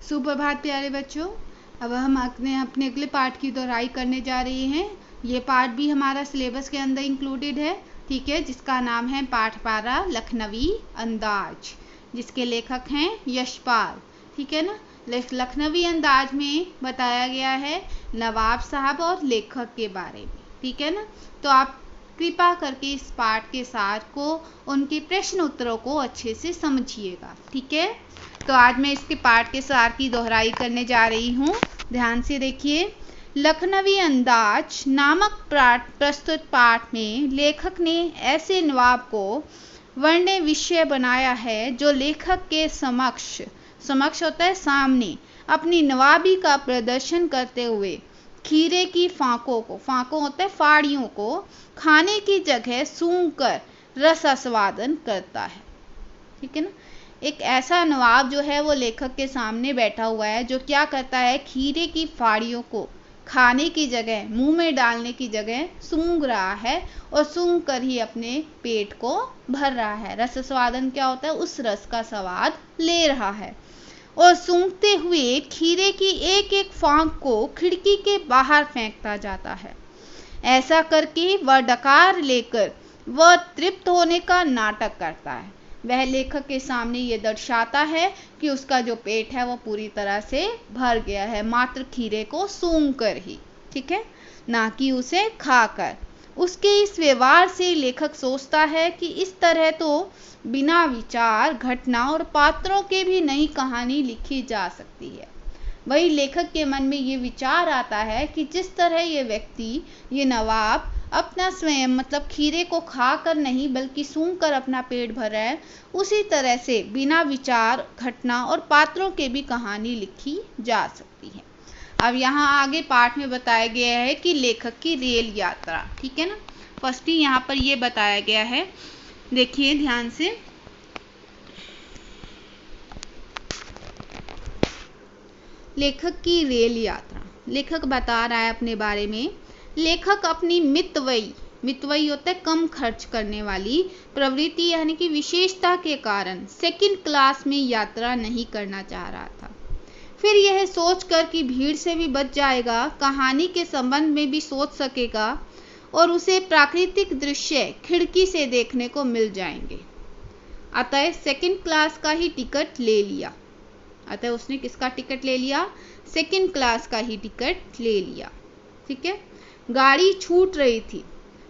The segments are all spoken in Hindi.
सुप्रभात प्यारे बच्चों। अब हम अपने अगले पाठ की दोहराई करने जा रहे हैं। ये पाठ भी हमारा सिलेबस के अंदर इंक्लूडेड है, ठीक है, जिसका नाम है पाठ 12 लखनवी अंदाज, जिसके लेखक हैं यशपाल, ठीक है ना। लखनवी अंदाज में बताया गया है नवाब साहब और लेखक के बारे में, ठीक है ना। तो आप कृपा करके इस पाठ के सार को, उनके प्रश्न उत्तरों को अच्छे से समझिएगा, ठीक है। तो आज मैं इसके पाठ के सार की दोहराई करने जा रही हूँ, ध्यान से देखिए। लखनवी अंदाज नामक प्रस्तुत पाठ में लेखक ने ऐसे नवाब को वर्ण विषय बनाया है जो लेखक के समक्ष होता है सामने, अपनी नवाबी का प्रदर्शन करते हुए खीरे की फांकों होता है फाड़ियों को खाने की जगह सूंघ कर रस आस्वादन करता है, ठीक है ना। एक ऐसा नवाब जो है वो लेखक के सामने बैठा हुआ है जो क्या करता है, खीरे की फाड़ियों को खाने की जगह, मुंह में डालने की जगह सूंघ रहा है और सूंघ कर ही अपने पेट को भर रहा है। रस स्वादन क्या होता है, उस रस का स्वाद ले रहा है और सूंघते हुए खीरे की एक एक फांक को खिड़की के बाहर फेंकता जाता है। ऐसा करके वह डकार लेकर वह तृप्त होने का नाटक करता है। वह लेखक के सामने ये दर्शाता है कि उसका जो पेट है वो पूरी तरह से भर गया है, मात्र खीरे को सूंघ कर ही, ठीक है, ना कि उसे खाकर। उसके इस व्यवहार से लेखक सोचता है कि इस तरह तो बिना विचार, घटना और पात्रों के भी नई कहानी लिखी जा सकती है। वही लेखक के मन में ये विचार आता है कि जिस तरह ये व्यक्ति, ये नवाब अपना स्वयं मतलब खीरे को खाकर नहीं बल्कि सूंघ कर अपना पेट भर रहा है, उसी तरह से बिना विचार, घटना और पात्रों के भी कहानी लिखी जा सकती है। अब यहाँ आगे पाठ में बताया गया है कि लेखक की रेल यात्रा, ठीक है ना। फर्स्ट ही यहाँ पर ये बताया गया है, देखिए ध्यान से। लेखक की रेल यात्रा, लेखक बता रहा है अपने बारे में। लेखक अपनी मितव्ययी होता है कम खर्च करने वाली प्रवृत्ति यानी कि विशेषता के कारण सेकंड क्लास में यात्रा नहीं करना चाह रहा था। फिर यह सोचकर कि भीड़ से भी बच जाएगा, कहानी के संबंध में भी सोच सकेगा और उसे प्राकृतिक दृश्य खिड़की से देखने को मिल जाएंगे, अतः सेकंड क्लास का ही टिकट ले लिया। अतः उसने किसका टिकट ले लिया, सेकंड क्लास का ही टिकट ले लिया, ठीक है। गाड़ी छूट रही थी,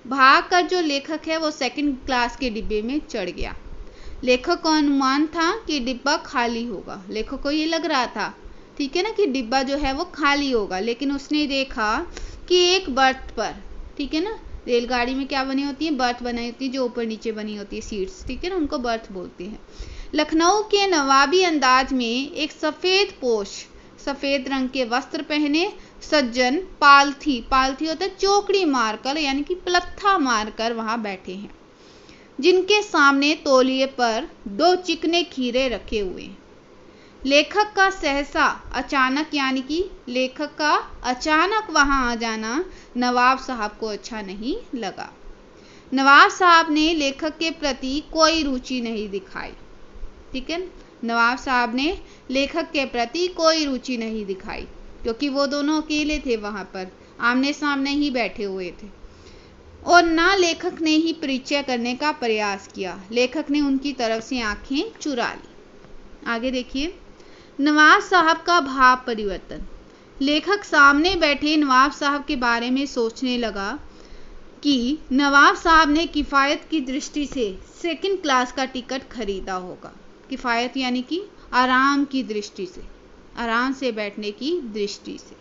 भागकर जो लेखक है वो सेकंड क्लास के डिब्बे में चढ़ गया। लेखक को अनुमान था कि डिब्बा खाली होगा, लेखक को ये लग रहा था, ठीक है ना, कि डिब्बा जो है वो खाली होगा, लेकिन उसने देखा कि एक बर्थ पर, ठीक है ना, रेलगाड़ी में क्या बनी होती है, बर्थ बनी होती है जो ऊपर नीचे बनी होती है, सीट्स, ठीक है ना, उनको बर्थ बोलते हैं। लखनऊ के नवाबी अंदाज में एक सफेद रंग के वस्त्र पहने सज्जन पालथी होता है चौकड़ी मारकर यानी कि प्लत्था मारकर वहां बैठे हैं, जिनके सामने तौलिए पर 2 चिकने खीरे रखे हुए हैं। लेखक का सहसा अचानक यानी कि लेखक का अचानक वहां आ जाना नवाब साहब को अच्छा नहीं लगा। नवाब साहब ने लेखक के प्रति कोई रुचि नहीं दिखाई, ठीक है। नवाब साहब ने लेखक के प्रति कोई रुचि नहीं दिखाई क्योंकि वो दोनों अकेले थे, वहां पर आमने सामने ही बैठे हुए थे, और ना लेखक ने ही परिचय करने का प्रयास किया। लेखक ने उनकी तरफ से आंखें चुरा ली। आगे देखिए, नवाब साहब का भाव परिवर्तन। लेखक सामने बैठे नवाब साहब के बारे में सोचने लगा कि नवाब साहब ने किफायत की दृष्टि से सेकंड क्लास का टिकट खरीदा होगा। किफायत यानी कि आराम की दृष्टि से, आराम से बैठने की दृष्टि से।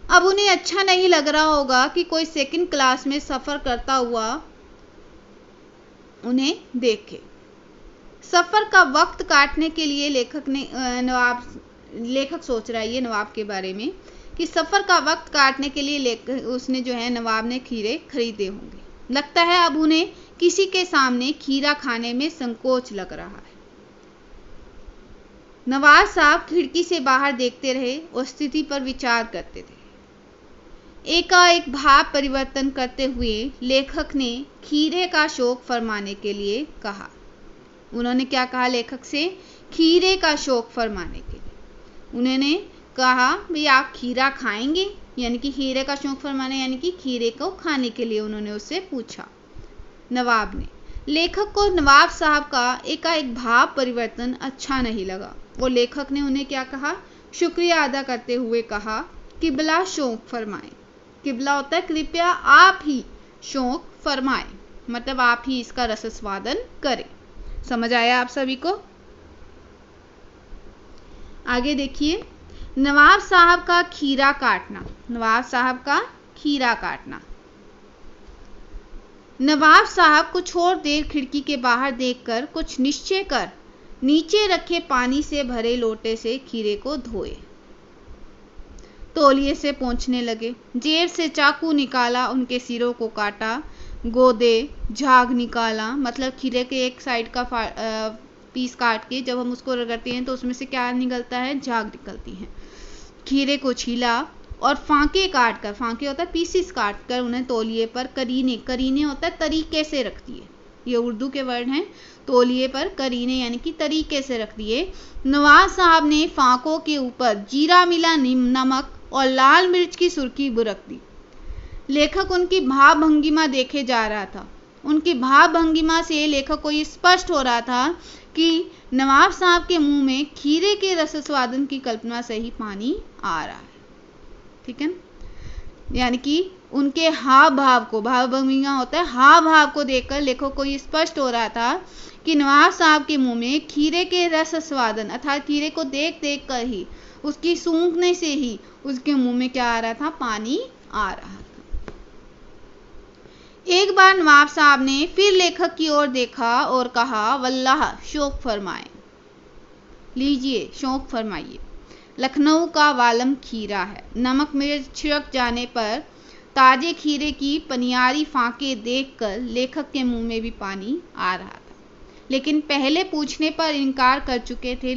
अब उन्हें अच्छा नहीं लग रहा होगा कि कोई सेकंड क्लास में सफर करता हुआ उन्हें देखे। सफर का वक्त काटने के लिए लेखक सोच रहा है ये नवाब के बारे में कि सफर का वक्त काटने के लिए उसने जो है नवाब ने खीरे खरीदे होंगे। लगता है अब उन्हें किसी के सामने खीरा खाने में संकोच लग रहा है। नवाब साहब खिड़की से बाहर देखते रहे और स्थिति पर विचार करते थे। एकाएक भाव परिवर्तन करते हुए लेखक ने खीरे का शौक फरमाने के लिए कहा। उन्होंने क्या कहा लेखक से, खीरे का शौक फरमाने के लिए। उन्होंने कहा भाई आप खीरा खाएंगे, यानी कि खीरे का शौक फरमाने, यानी कि खीरे को खाने के लिए उन्होंने उससे पूछा नवाब ने। लेखक को नवाब साहब का एकाएक भाव परिवर्तन अच्छा नहीं लगा। वो लेखक ने उन्हें क्या कहा, शुक्रिया अदा करते हुए कहा, किबला शौक फरमाएं। किबला होता है कृपया आप ही शौक फरमाएं, मतलब आप ही इसका रसस्वादन करें। समझ आया आप सभी को? आगे देखिए, नवाब साहब का खीरा काटना। नवाब साहब का खीरा काटना। नवाब साहब कुछ और देर खिड़की के बाहर देखकर कुछ निश्चय कर नीचे रखे पानी से भरे लोटे से खीरे को धोए, तौलिए से पोंछने लगे। जेब से चाकू निकाला, उनके सिरों को काटा, गोदे झाग निकाला, मतलब खीरे के एक साइड का पीस काट के जब हम उसको रगड़ते हैं तो उसमें से क्या निकलता है, झाग निकलती है। खीरे को छीला और फांके काट कर, फांके होता है पीसीस काट कर, उन्हें तौलिए पर करीने, करीने होता है तरीके से रख दिए। ये उर्दू के वर्ड हैं। तौलिए पर करीने यानी कि तरीके से रख दिए। नवाब साहब ने फांकों के ऊपर जीरा मिला नमक और लाल मिर्च की सुर्खी बुरक दी। लेखक उनकी भाव भंगिमा देखे जा रहा था। उनकी भाव भंगिमा से लेखक को ये स्पष्ट हो रहा था कि नवाब साहब के मुंह में खीरे के रसस्वादन की कल्पना से ही पानी आ रहा है। ठीक है, यानी कि उनके हाव भाव को, भाव भंगिमा होता है हाव भाव को देखकर लेखक को ये स्पष्ट हो रहा था कि नवाब साहब के मुंह में खीरे के रसस्वादन अर्थात खीरे को देख देख कर ही, उसकी सूंघने से ही उसके मुंह में क्या आ रहा था, पानी आ रहा था। एक बार नवाब साहब ने फिर लेखक की ओर देखा और कहा, वल्लाह शौक फरमाएं, लीजिए शौक फरमाइए। लखनऊ का वालम खीरा है। नमक मिर्च छिड़क जाने पर ताजे खीरे की पनियारी फांके देखकर लेखक के मुंह में भी पानी आ रहा था, लेकिन पहले पूछने पर इनकार कर चुके थे।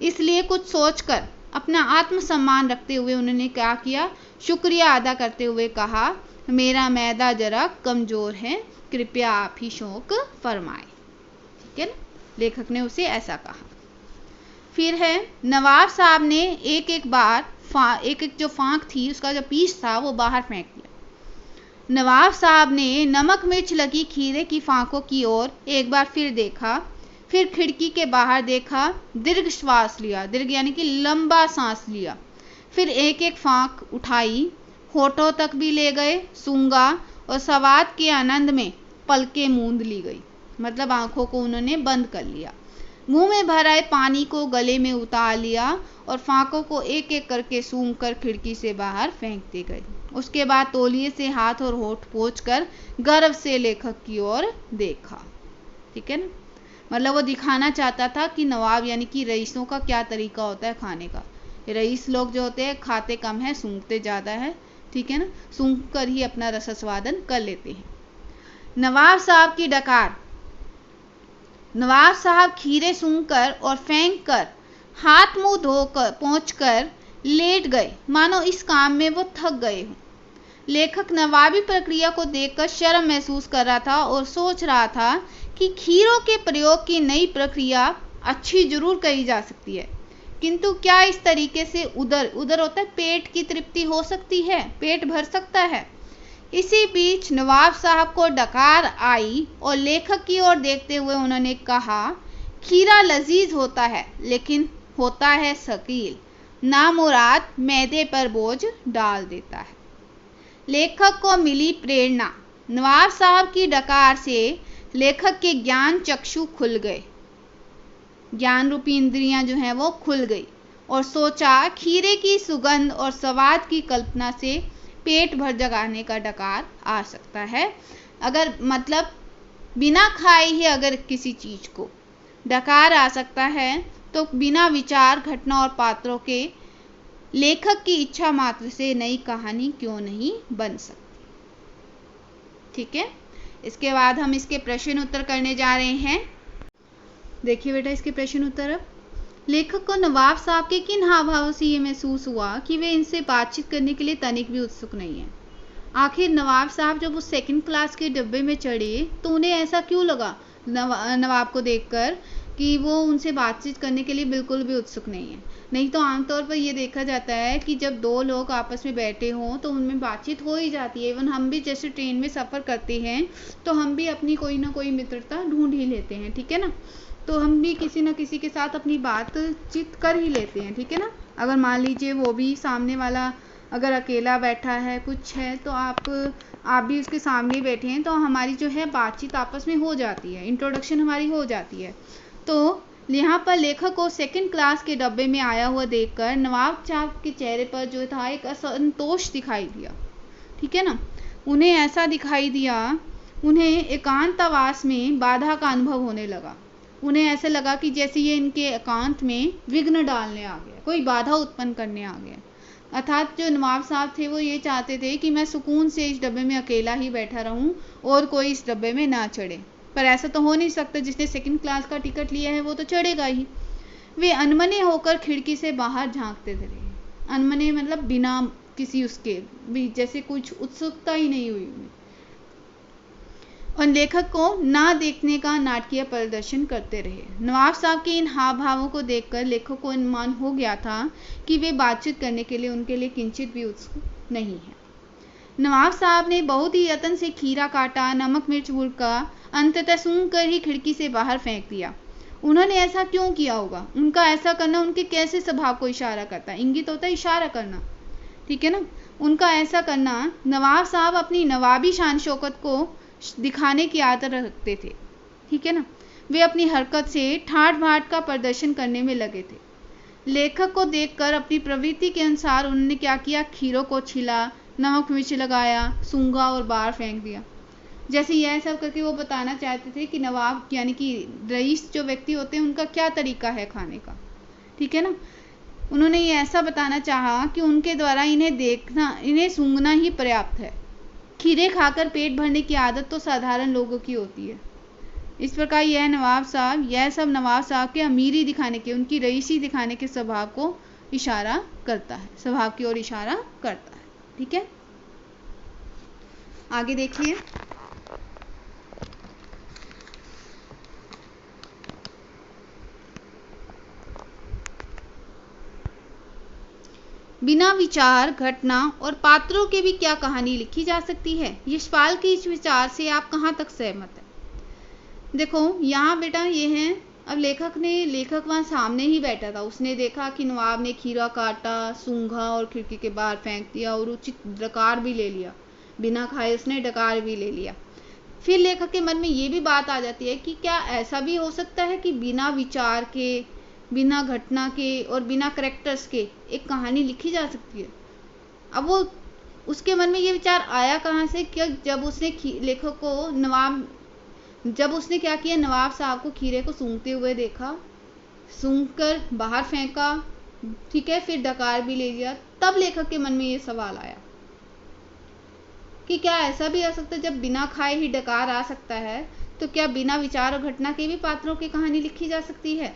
इसलिए कुछ सोचकर अपना आत्मसम्मान रखते हुए उन्होंने क्या किया, शुक्रिया अदा करते हुए कहा, मेरा मैदा जरा कमजोर है, कृपया आप ही शौक फरमाएं। ठीक है ना, लेखक ने उसे ऐसा कहा। फिर है, नवाब साहब ने एक एक बार एक जो फांक थी उसका जो पीस था वो बाहर फेंक दिया। नवाब साहब ने नमक मिर्च लगी खीरे की फांकों की ओर एक बार फिर देखा, फिर खिड़की के बाहर देखा, दीर्घ श्वास लिया, दीर्घ यानी कि लंबा सांस लिया, फिर एक एक फांक उठाई, होठों तक भी ले गए, सूंघा और स्वाद के आनंद में पलकें मूंद ली गई, मतलब आंखों को उन्होंने बंद कर लिया। मुंह में भर आए पानी को गले में उतार लिया और फांकों को एक एक करके सूंघ कर खिड़की से बाहर फेंकते गए। उसके बाद तौलिए से हाथ और होठ पोंछकर गर्व से लेखक की ओर देखा। ठीक है ना, मतलब वो दिखाना चाहता था कि नवाब यानी कि रईसों का क्या तरीका होता है खाने का। रईस लोग जो होते हैं खाते कम है, सूंघते ज़्यादा है। ठीक है ना, सूंघ कर ही अपना रसास्वादन कर लेते हैं। नवाब साहब की डकार। नवाब साहब खीरे सूंघकर और फेंक कर हाथ मुंह धोकर पोंछकर लेट गए, मानो इस काम में वो थक गए हों। लेखक नवाबी प्रक्रिया को देखकर शर्म महसूस कर रहा था और सोच रहा था कि खीरों के प्रयोग की नई प्रक्रिया अच्छी जरूर कही जा सकती है, किंतु क्या इस तरीके से उधर होता है पेट की तृप्ति हो सकती है, पेट भर सकता है। इसी बीच नवाब साहब को डकार आई और लेखक की ओर देखते हुए उन्होंने कहा, खीरा लजीज होता है लेकिन होता है शकील, नामुराद मैदे पर बोझ डाल देता है। लेखक को मिली प्रेरणा। नवाब साहब की डकार से लेखक के ज्ञान चक्षु खुल गए, ज्ञान रूपी इंद्रियां जो हैं वो खुल गई और सोचा खीरे की सुगंध और स्वाद की कल्पना से पेट भर जगाने का डकार आ सकता है। अगर मतलब बिना खाए ही अगर किसी चीज को डकार आ सकता है तो बिना विचार घटना और पात्रों के लेखक की इच्छा मात्र से नई कहानी क्यों नहीं बन सकती। ठीक है, इसके बाद हम इसके प्रश्न उत्तर करने जा रहे हैं। देखिए बेटा इसके प्रश्न उत्तर। अब लेखक को नवाब साहब के किन हाव भावों से ये महसूस हुआ कि वे इनसे बातचीत करने के लिए तनिक भी उत्सुक नहीं है। आखिर नवाब साहब जब उस सेकंड क्लास के डब्बे में चढ़े तो उन्हें ऐसा क्यों लगा नवाब को देखकर कि वो उनसे बातचीत करने के लिए बिल्कुल भी उत्सुक नहीं है। नहीं तो आमतौर पर ये देखा जाता है कि जब दो लोग आपस में बैठे हों तो उनमें बातचीत हो ही जाती है। इवन हम भी जैसे ट्रेन में सफ़र करते हैं तो हम भी अपनी कोई ना कोई मित्रता ढूंढ ही लेते हैं, ठीक है ना। तो हम भी किसी न किसी के साथ अपनी बातचीत कर ही लेते हैं, ठीक है ना। अगर मान लीजिए वो भी सामने वाला अगर अकेला बैठा है, कुछ है, तो आप भी उसके सामने बैठे हैं तो हमारी जो है बातचीत आपस में हो जाती है, इंट्रोडक्शन हमारी हो जाती है। तो यहाँ पर लेखक को सेकंड क्लास के डब्बे में आया हुआ देखकर नवाब साहब के चेहरे पर जो था एक असंतोष दिखाई दिया, ठीक है ना। उन्हें ऐसा दिखाई दिया, उन्हें एकांतवास में बाधा का अनुभव होने लगा। उन्हें ऐसा लगा कि जैसे ये इनके एकांत में विघ्न डालने आ गया, कोई बाधा उत्पन्न करने आ गया। अर्थात जो नवाब साहब थे वो ये चाहते थे कि मैं सुकून से इस डब्बे में अकेला ही बैठा रहूं और कोई इस डब्बे में ना चढ़े, पर ऐसा तो हो नहीं सकता। जिसने सेकंड क्लास का टिकट लिया है वो तो चढ़ेगा ही। वे अनमने होकर खिड़की से बाहर झांकते रहे। अनमने मतलब बिना किसी उसके भी, जैसे कुछ उत्सुकता ही नहीं हुई उन्हें, और लेखक को ना देखने का नाटकीय प्रदर्शन करते रहे। नवाब साहब के इन हाव भावों को देखकर लेखक को अनुमान हो गया था कि वे बातचीत करने के लिए उनके लिए किंचित भी उत्सुक नहीं है। नवाब साहब ने बहुत ही यत्न से खीरा काटा, नमक मिर्च भुनका, अंततः सूंघ कर ही खिड़की से बाहर फेंक दिया। उन्होंने ऐसा क्यों किया होगा? उनका ऐसा करना उनके कैसे स्वभाव को इशारा करता है? इंगित होता है इशारा करना, ठीक है ना। उनका ऐसा करना, नवाब साहब अपनी नवाबी शान शौकत को दिखाने की आदत रखते थे, ठीक है ना। वे अपनी हरकत से ठाट बाट का प्रदर्शन करने में लगे थे। लेखक को देखकर अपनी प्रवृत्ति के अनुसार उन्होंने क्या किया, खीरों को छिला, नमक मिर्च लगाया, सूंघा और बाहर फेंक दिया। जैसे यह सब करके वो बताना चाहते थे कि नवाब यानी कि रईस जो व्यक्ति होते हैं उनका क्या तरीका है खाने का, ठीक है ना। उन्होंने ये ऐसा बताना चाहा कि उनके द्वारा इन्हें देखना, इन्हें सूंघना ही पर्याप्त है। खीरे खाकर पेट भरने की आदत तो साधारण लोगों की होती है। इस प्रकार यह सब नवाब साहब के अमीरी दिखाने के, उनकी रईसी दिखाने के स्वभाव को इशारा करता है, स्वभाव की ओर इशारा करता है, ठीक है। आगे देखिए। बिना विचार, घटना और पात्रों के भी क्या कहानी लिखी जा सकती है? यशपाल के इस विचार से आप कहाँ तक सहमत हैं? देखो यहाँ बेटा ये है, अब लेखक वहाँ सामने ही बैठा था, उसने देखा कि नवाब ने खीरा काटा, सूंघा और खिड़की के बाहर फेंक दिया और उचित डकार भी ले लिया, बिना खाए उसने डकार भी ले लिया। फिर लेखक के मन में ये भी बात आ जाती है कि क्या ऐसा भी हो सकता है कि बिना विचार के, बिना घटना के और बिना करेक्टर्स के एक कहानी लिखी जा सकती है? अब वो उसके मन में ये विचार आया कहाँ से कि जब उसने लेखक को जब उसने क्या किया, नवाब साहब को खीरे को सूंघते हुए देखा, सूंघकर बाहर फेंका, ठीक है, फिर डकार भी ले लिया, तब लेखक के मन में ये सवाल आया कि क्या ऐसा भी आ सकता है, जब बिना खाए ही डकार आ सकता है तो क्या बिना विचार और घटना के भी पात्रों की कहानी लिखी जा सकती है?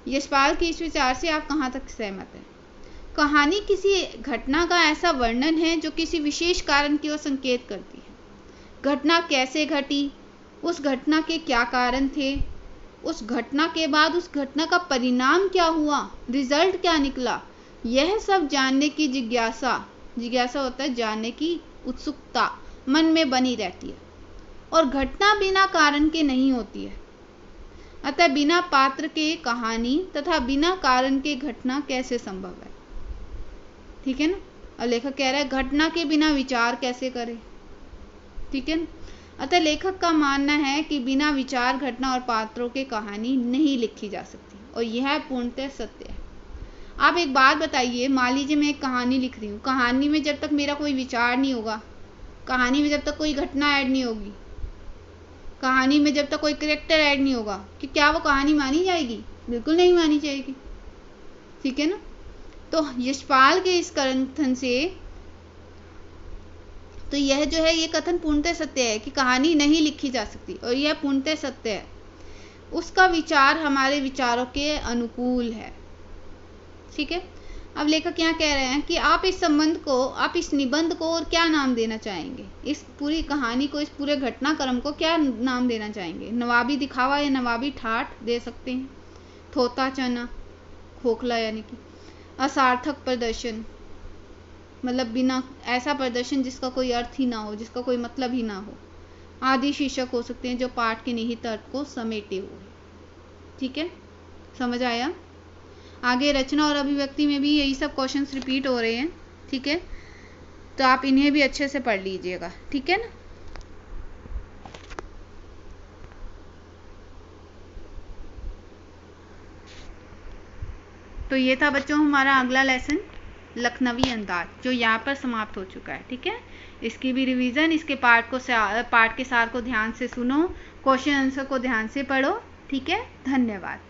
यशपाल के इस विचार से आप कहाँ तक सहमत हैं? कहानी किसी घटना का ऐसा वर्णन है जो किसी विशेष कारण की ओर संकेत करती है। घटना कैसे घटी, उस घटना के क्या कारण थे, उस घटना के बाद उस घटना का परिणाम क्या हुआ, रिजल्ट क्या निकला, यह सब जानने की जिज्ञासा होता है जानने की उत्सुकता मन में बनी रहती है। और घटना बिना कारण के नहीं होती है। अतः बिना पात्र के कहानी तथा बिना कारण के घटना कैसे संभव है? ठीक है ना। और लेखक कह रहा है घटना के बिना विचार कैसे करे, ठीक है ना। अतः लेखक का मानना है कि बिना विचार, घटना और पात्रों के कहानी नहीं लिखी जा सकती, और यह पूर्णतः सत्य है। आप एक बात बताइए, मान लीजिए मैं एक कहानी लिख रही हूँ, कहानी में जब तक मेरा कोई विचार नहीं होगा, कहानी में जब तक कोई घटना ऐड नहीं होगी, कहानी में जब तक कोई कैरेक्टर ऐड नहीं होगा, कि क्या वो कहानी मानी जाएगी? बिल्कुल नहीं मानी जाएगी, ठीक है ना। तो यशपाल के इस कथन से तो यह जो है ये कथन पूर्णतः सत्य है कि कहानी नहीं लिखी जा सकती, और यह पूर्णतः सत्य है। उसका विचार हमारे विचारों के अनुकूल है, ठीक है। अब लेखक यहाँ कह रहे हैं कि आप इस संबंध को, आप इस निबंध को और क्या नाम देना चाहेंगे, इस पूरी कहानी को, इस पूरे घटनाक्रम को क्या नाम देना चाहेंगे। नवाबी दिखावा या नवाबी ठाठ दे सकते हैं, थोता चना, खोखला यानी कि, असार्थक प्रदर्शन मतलब बिना, ऐसा प्रदर्शन जिसका कोई अर्थ ही ना हो, जिसका कोई मतलब ही ना हो, आदि शीर्षक हो सकते हैं जो पाठ के निहित अर्थ को समेटे हुए। ठीक है, समझ आया। आगे रचना और अभिव्यक्ति में भी यही सब क्वेश्चंस रिपीट हो रहे हैं। ठीक है, तो आप इन्हें भी अच्छे से पढ़ लीजिएगा। ठीक है ना। तो ये था बच्चों हमारा अगला लेसन, लखनवी अंदाज, जो यहाँ पर समाप्त हो चुका है। ठीक है, इसकी भी रिवीजन, इसके पाठ के सार को ध्यान से सुनो, क्वेश्चन आंसर को ध्यान से पढ़ो। ठीक है, धन्यवाद।